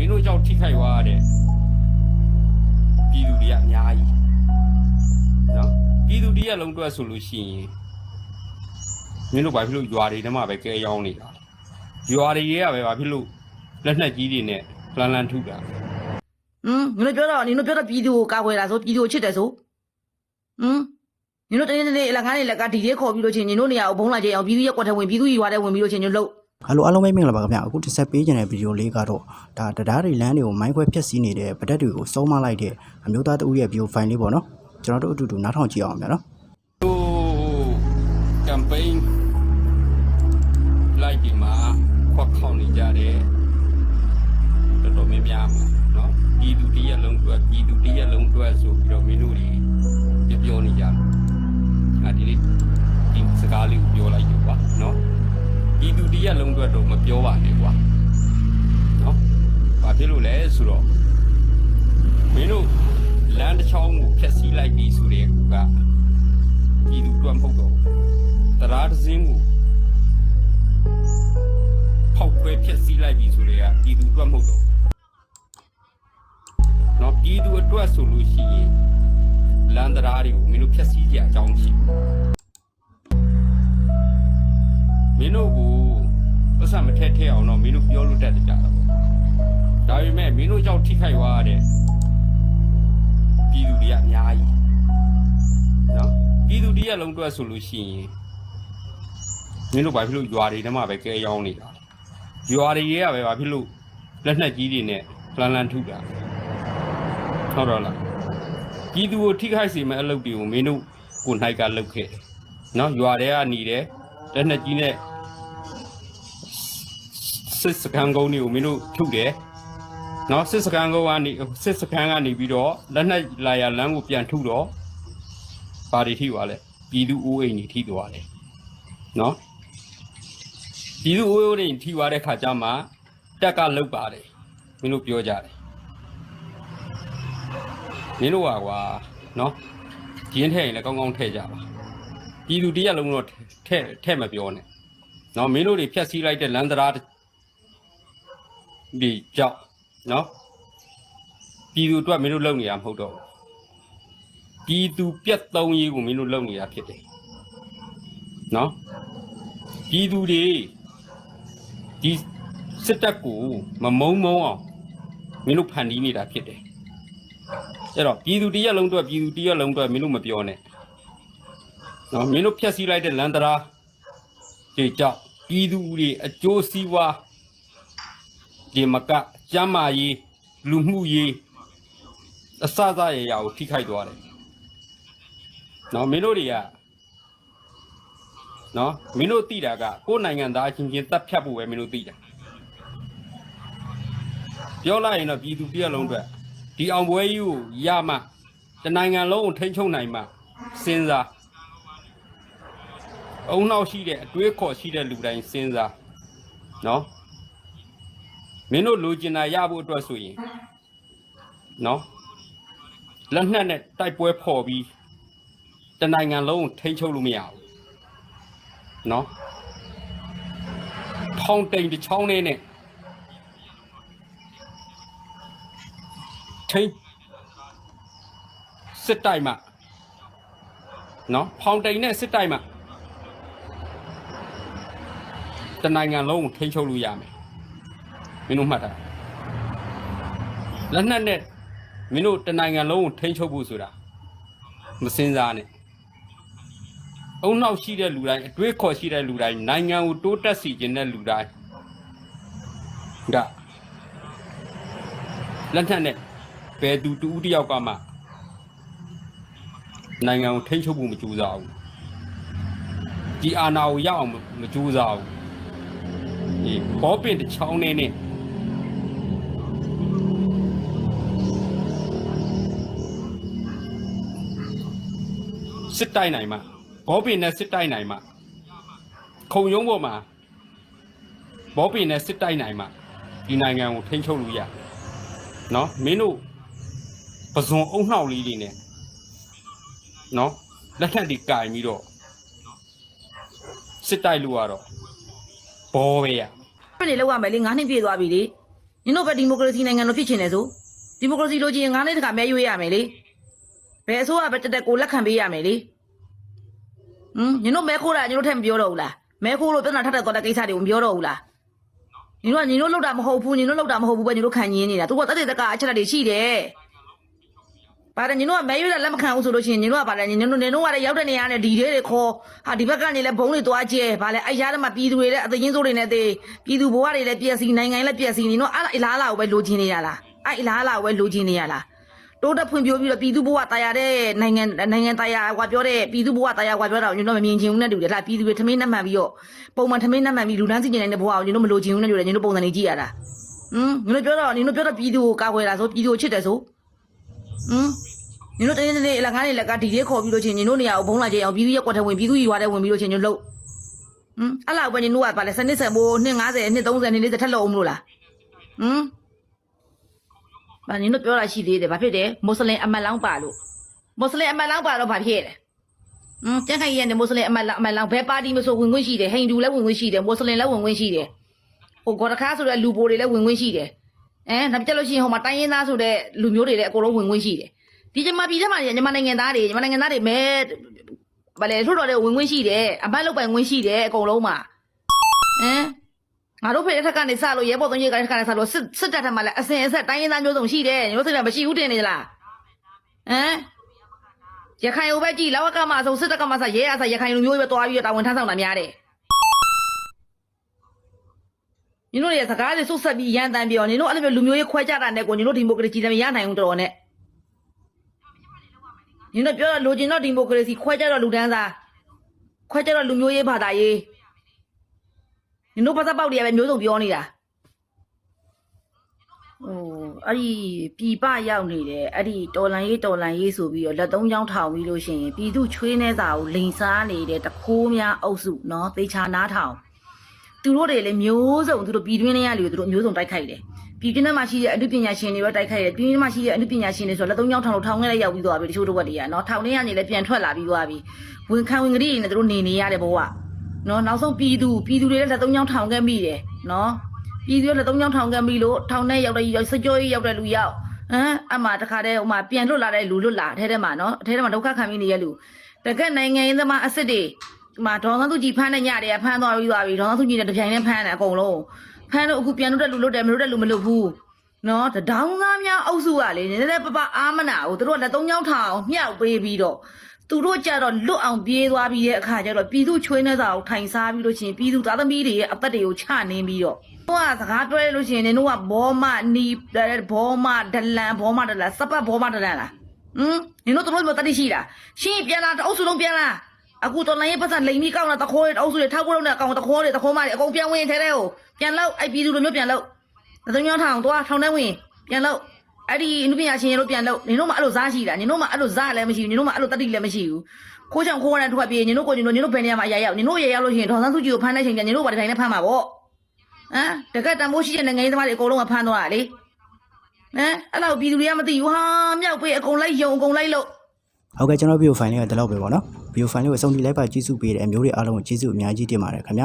င်းတို့ကြောင့်ထိခိုက်သွားတဲ့ပြည်သူတွေကအများကြီးနော်ပြည်သူတရက်လုံးတွက်ဆိုလို့ရှိရင်မင်းတို့ဘာဖြစ်လို့ရွာတွေထဲမှာပဲကဲရောင်းနေတာရွာတွေကပဲဘာဖြစ်လို့လက်နက်ကြီးတွေနဲ့လန်ထုတာ你们别的比如搞回来说，比如去的说，你们这来看你来看地铁考比如钱，你你要碰来钱，要比如要过台问，比如一话来问，比如钱就漏。ဟာလိုအားလုံးပဲမင်္ဂလာပါခင်ဗျာအခုတစ်ဆက်ပေးခြင်းတဲ့ဗီဒီယိုလေးကတော့ဒါတရားတွေလမ်းတွေကိုမိုင်းခွဲဖြတ်စည်းနေတဲ့ဗဒက်တွေကိုစုံမလိုက်တဲ့အမျိုးသားတဦးရဲ့ဗီဒီယိုဖိုင်လေးပေါ့နော်ကျွန်တော်တို့အတူတူနားထောင်ကြည့်အောင်ဗျာနော်ဟို campaign လိုက်ဒီမှာခွက်ခေါင်းနေကြတယ်တော်တော်များများနော်ပြည်သူတရက်လုံးအတွက်ပြည်သူတရက်လုံးအတွက်ဆိုပြီးတော့မင်းတို့တွေပြောနေကြတယ်ဒီစကားလေးကိုပြောလိုက်ယူပါနော်ပြည်သူတရက်လုံးအတွက်တော့မပြောပါနဲ့ကွာနော်ဘာဖြစ်လို့လဲဆိုတော့မင်းတို့လမ်းတစ်ချောင်းကိုဖျက်ဆီးလိုက်ပြီဆိုတဲ့ကပြည်သူအတွက်မဟုတ်တော့တရားတစ်စင်းကိုဖောက်ခွဲဖျက်ဆီးလိုက်ပြီဆိုတဲ့ကပြည်သူအတွက်မဟုတ်တော့နော်ပြည်သူအတွက်ဆိုလို့ရှိရင်လမ်းတရားတွေကိုမင်းတို့ဖျက်ဆီးကြအကြောင်းရှိမင်းတို့ကိုပတ်စံမထက်အောင်တော့မင်းတို့ပြောလို့တတ်ကြတာပေါ့ဒါပေမဲ့မင်းတို့ကြောင့်ထိခိုက်သွားတဲ့ပြည်သူတွေကအများကြီးနော်ပြည်သူတရက်လုံးအတွက်ဆိုလို့ရှိရင်မင်းတို့ဘာဖြစ်လို့ရွာတွေထဲမှာပဲကဲရောင်းနေတာရွာတွေကပဲဘာဖြစ်လို့လက်နက်ကြီးတွေနဲ့လန်ထုတာဟုတ်တော့လားပြည်သူကိုထိခိုက်စေမယ့်အလုပ်တွေကိုမင်းတို့ကိုနိုင်ကလုပ်ခဲ့တယ်နော်ရွာတွေကနေတယ်လက်နက်ကြီးနဲ့စစ်စကန်ကုန်းတွေကိုမင်းတို့ထုတယ်နော်စစ်စကန်ကုန်းကနေပြီးတော့လက်နက်လာရလမ်းကိုပြန်ထုတော့ဘာတွေထိသွားလဲပြည်သူအိုးအိမ်ကြီးထိသွားတယ်နော်ပြည်သူအိုးအိမ်ထိသွားတဲ့ခါကျမှတက်ကလုတ်ပါတယ်မင်းတို့ပြောကြတယ်မင်းတို့ကွာနော်ဂျင်းထဲရင်လည်းကောင်းကောင်းထည့်ကြပါပြည်သူတရက်လုံးတော့ထည့်မပြောနဲ့နော်မင်းတို့တွေဖြတ်စည်းလိုက်တဲ့လမ်းတရားဒီကြောက်နော်ပြည်သူအတွက်မင်းတို့လုပ်နေရမဟုတ်တော့ပြည်သူပြတ်သုံးရေးကိုမင်းတို့လုပ်နေတာဖြစ်တယ်နော်ပြည်သူတွေဒီစစ်တပ်ကိုမမုံအောင်မင်းတို့ဖန်တီးနေတာဖြစ်တယ်အဲ့တော့ပြည်သူတရက်လုံးအတွက်ပြည်သူတရက်လုံးအတွက်မင်းတို့မပြောနဲ့နော်မင်းတို့ဖြတ်စည်းလိုက်တဲ့လမ်းတရားဒီကြောက်ပြည်သူတွေအကျိုးစီးပွားဒီမကကျမ်းမာရေးလူမှုရေးအစစရရကိုထိခိုက်သွားတယ်နော်မင်းတို့တွေကနော်မင်းတို့သိတာကကိုယ်နိုင်ငံသားချင်းချင်းတပ်ဖြတ်ဖို့ပဲမင်းတို့သိတာပြောလိုက်ရင်တော့ပြည်သူတရက်လုံးအတွက်ဒီအောင်ပွဲကြီးကိုရမှတနိုင်ငံလုံးကိုထိန်းချုပ်နိုင်မှစဉ်းစားအုံနောက်ရှိတဲ့အတွေးခေါ်ရှိတဲ့လူတိုင်းစဉ်းစားနော်မင်းတို့လိုချင်တာရဖို့အတွက်ဆိုရင်နော်လက်နက်နဲ့တိုက်ပွဲဖော်ပြီးတနိုင်ငံလုံးထိန်းချုပ်လို့မရဘူးနော်ထောင်တိမ်တစ်ချောင်းနဲ့ထိန်းစစ်တိုက်မှာနော်ဖောင်တိမ်နဲ့စစ်တိုက်မှာတနိုင်ငံလုံးထိန်းချုပ်လို့ရမယ်မင်းတို့မှတ်တာလက်နက်နဲ့မင်းတို့တနိုင်ငံလုံးကိုထိန်းချုပ်ဖို့ဆိုတာမစင်စားနဲ့အုံနောက်ရှိတဲ့လူတိုင်းအတွေးခေါ်ရှိတဲ့လူတိုင်းနိုင်ငံကိုတိုးတက်စေခြင်းတဲ့လူတိုင်းကလက်နက်နဲ့ဘယ်သူတူဦးတယောက်ကမှနိုင်ငံကိုထိန်းချုပ်ဖို့မကြိုးစားဘူးဒီအာဏာကိုရအောင်မကြိုးစားဘူးဒီဘောပင်တစ်ချောင်းနဲ့စစ်တိုက်နိုင်မှာဘောပင်နဲ့စစ်တိုက်နိုင်မှာခုံရုံးပေါ်မှာဘောပင်နဲ့စစ်တိုက်နိုင်မှာဒီနိုင်ငံကိုထိန်းချုပ်လို့ရနော်မင်းတို့ပဇွန်အုံနှောက်လေးတွေနဲ့နော်လက်ထက်တွေကင်ပြီးတော့စစ်တိုက်လို့ရတော့ဘောပဲရဘယ်လိုလုပ်ရမလဲ9နှစ်ပြည့်သွားပြီလေ你那个democracy那个那批钱来做，democracy逻辑俺那个没有呀没哩，别说啊，别在国内看别呀没哩，你那没过来，你那太不要了啦，没过了，别拿他的搞的给啥的，我不要了啦。你说老大么好补，你老大么好补，把你都看见你了，都我到底在干起来的起的。把人你那没有了，那么看我说的钱，你那把人你那话的要的那样的理解的考，啊，你别干你来帮你多些，把来哎呀的嘛，比如的，啊，这人做的那的，比如不话的来别是那个来别是，你那啊一拉拉为逻辑的呀啦，啊一拉拉为逻辑的呀啦。都在碰标比了，比如不话大家的，那个大家话标的，比如不话大家话标的，你那么面前那对不对啦？比如他们那么比哟，包嘛他们那么比，路上之前那不好，你那么逻辑那对不对？你那包那里几呀啦？你那标的比如搞回来说，比如吃的说，你那真的那俺那个地铁考比如钱，你那你要碰了钱，要比如一过头问，比如一话的问，比如钱就漏，阿拉把你弄啊，把那三十不，你俺在你东山你在太老木了，把你那表达起的，把别的穆斯林阿曼朗巴路，穆斯林阿曼朗巴路把别的，讲开一样的穆斯林阿曼朗别把你们说问西的，印度来问西的，穆斯林来问西的，我觉得卡说的卢波的来问西的，那比较老些好嘛，单一拿说的卢苗的来过来问西的，比这嘛，你们那个哪里没，把来说到的问西的，阿曼老板问西的，过来嘛，俺都陪他干的啥路，也不懂也干的啥路，是在他妈的，是单一拿就东西的，你说这边不是有点的啦，也看有外地，老干嘛说是在干嘛啥，也看有有多少大文摊上那面的，你说也是干的，说是比简单标，你说那边路苗也快加单的过，你说听不给的鸡蛋也难用着呢，你那标路径那听不给的是快加到路单上，快加到路苗也怕大爷。你都把它包里边苗种标你啦，အဲ့ဒီပြပရောက်နေတယ်အဲ့ဒီတော်လန်ရေးဆိုပြီးတော့လက်သုံးချောင်းထောင်ပြီးလို့ရှိရင်ပြည်သူချွေးနေစာကိုလိန်စားနေတဲ့တခိုးများအုပ်စုနော်သေချာနားထောင်သူတို့တွေလည်းမျိုးစုံသူတို့ပြည်တွင်းထဲကလူတွေသူတို့မျိုးစုံတိုက်ခိုက်တယ်ပြည်တွင်းထဲမှာရှိတဲ့အမှုပညာရှင်တွေပဲတိုက်ခိုက်တယ်ပြည်တွင်းထဲမှာရှိတဲ့အမှုပညာရှင်တွေဆိုလက်သုံးချောင်းထောင်လို့ထောင်ထဲလည်းရောက်ပြီးသွားပြီတချို့တို့ကတည်းကနော်ထောင်ထဲကနေလည်းပြန်ထွက်လာပြီးသွားပြီဝင်ခံဝင်ကလေးတွေနဲ့သူတို့နေရတဲ့ဘဝနော်နောက်ဆုံးပြည်သူတွေလည်းလက်သုံးချောင်းထောင်ခဲ့မိတယ်နော်ပြည်သူလည်းသုံးချောင်းထောင်ခဲ့ပြီလို့ထောင်ထဲရောက်တဲ့စကြောကြီးရောက်တဲ့လူရောက်အမှတခါတည်းဟိုမှာပြန်လွတ်လာတဲ့လူလွတ်လာအထဲထဲမှာနော်အထဲထဲမှာဒုက္ခခံပြီးနေတဲ့လူတကက်နိုင်ငံရေးသမားအစ်စ်တွေမှာဒေါ်စန်းသူကြီးဖမ်းတဲ့ညတွေကဖမ်းသွားပြီးဒေါ်စန်းသူကြီးနဲ့တပြိုင်တည်းဖမ်းတယ်အကုန်လုံးဖမ်းလို့အခုပြန်လွတ်တဲ့လူလွတ်တယ်မလွတ်တဲ့လူမလွတ်ဘူးနော်တဒေါင်းသားများအုပ်စုကလေနည်းနည်းပပအာမနာကိုသူတို့လက်သုံးချောင်းထောင်မြှောက်ပေးပြီးတော့သူတို့ကြတော့လွတ်အောင်ပြေးသွားပြီးတဲ့အခါကျတော့ပြည်သူချွေးနေစာကိုထိုင်စားပြီးလို့ရှိရင်ပြည်သူသားသမီးတွေရဲ့အသက်တွေကိုချနေပြီးတော့တို့ကစကားပြောရလို့ရှိရင်တို့ကဘောမနီဘောမဒလန်စပတ်ဘောမဒလန်လားနင်တို့တို့မတတိရှိလားရှင်းပြန်လာတအုပ်စုလုံးပြန်လာအခုတော်လိုင်းရဲ့ပတ်စံလိမ်ပြီးကောက်လာတခိုးအုပ်စုတွေထောက်ကိုလုံးနဲ့အကောင်တခိုးမတွေအကုန်ပြန်ဝင်ထဲတဲ့ကိုပြန်လို့အဲ့ပြည်သူလိုမျိုးပြန်လို့သုံးချောင်းထောင်သွားထောင်ထဲဝင်ပြန်လို့အဲ့ဒီအနုပညာရှင်တို့ပြန်လို့နင်တို့မှအဲ့လိုစားရှိတာနင်တို့မှအဲ့လိုစားလည်းမရှိဘူးနင်တို့မှအဲ့လိုတတိလည်းမရှိဘူးခိုးချောင်ခိုးရတဲ့ထွက်ပြေးနင်တို့ကိုနင်တို့ဘယ်နေရာမှာအရာရောက်နင်တို့ရရောက်လို့ရှိရင်ဒေါ်စန်းစုကြည်ကိုဖမ်းတဲ့ချိန်ကျနင်တို့ဘာတိုင်းနဲ့ဖမ်းမှာပေါ့တကက်တမိုးရှိတဲ့နိုင်ငံရေးသမားတွေအကုန်လုံးကဖမ်းသွားတာလေအဲ့လောက်ပြည်သူတွေကမသိဘူးဟာမြောက်ပေးအကုန်လိုက်ယုံအကုန်လိုက်လို့ ဟုတ်ကဲ့ကျွန်တော်ဗီဒီယိုဖိုင်လေးကဒီလောက်ပဲပေါ့နော်ဗီဒီယိုဖိုင်လေးကိုအဆုံးထိလိုက်ပါကြည့်စုပေးတဲ့အမျိုးတွေအားလုံးကိုကျေးဇူးအများကြီးတင်ပါတယ်ခင်ဗျ